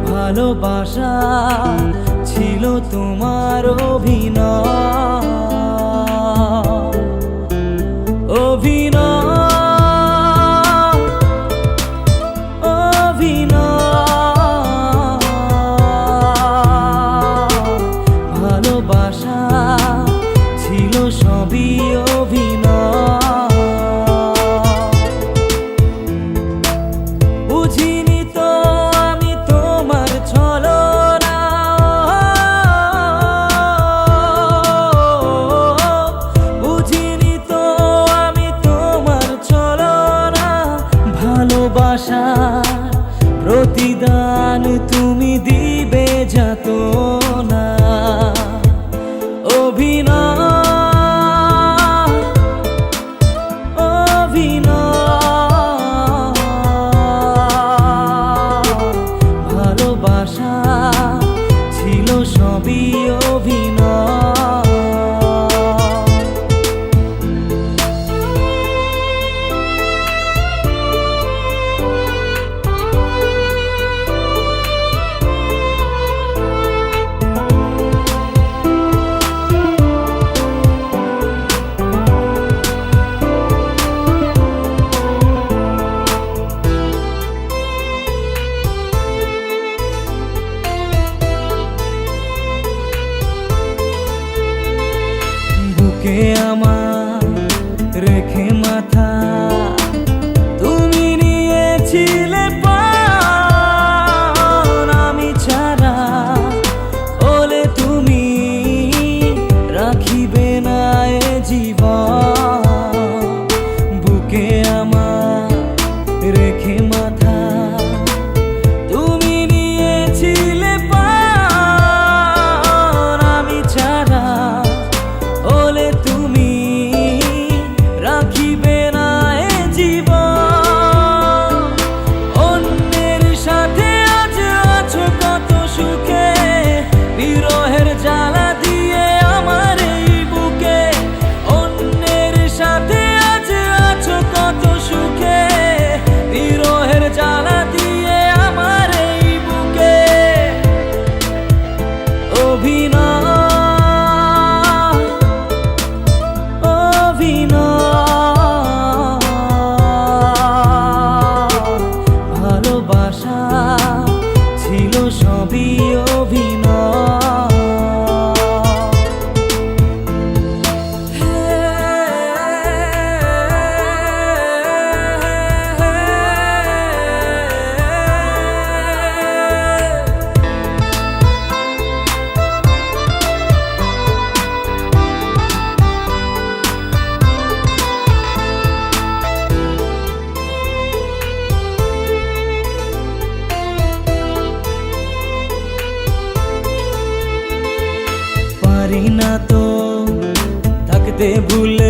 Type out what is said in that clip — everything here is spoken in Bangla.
ভালোবাসা ছিল তোমার অভিনয়, অভিনয়, অভিনয়। ভালোবাসা ছিল সবই অভিনয়। বুঝিনি তো আমি তোমার ছলনা, বুঝিনি তো আমি তোমার ছলনা। ভালোবাসা প্রতিদান তুমি দিবে যাতনা, অভিনয়, অভিনয়। ভালোবাসা ছিল সবই অভিনয়। বুকে আমার রেখে মাথা তুমি নিয়েছিলে প্রাণ, আমি ছাড়া হলে তুমি রাখিবে না এ জীবন। বুকে আমার রেখে মাথা তুমি নিয়েছিলে প্রাণ, আমি ছাড়া হলে তুমি রাখিবে না এ জীবন। অন্যের সাথে আজ আছো কত সুখে, বিরহের জ্বালা দিয়ে আমার এই বুকে। অন্যের সাথে আজ আছো কত সুখে, বিরহের জ্বালা দিয়ে আমার এই বুকে। অভিনয়, ভালোবাসা ছিল সবই অভিনয়। পারি না তো থাকতে ভুলে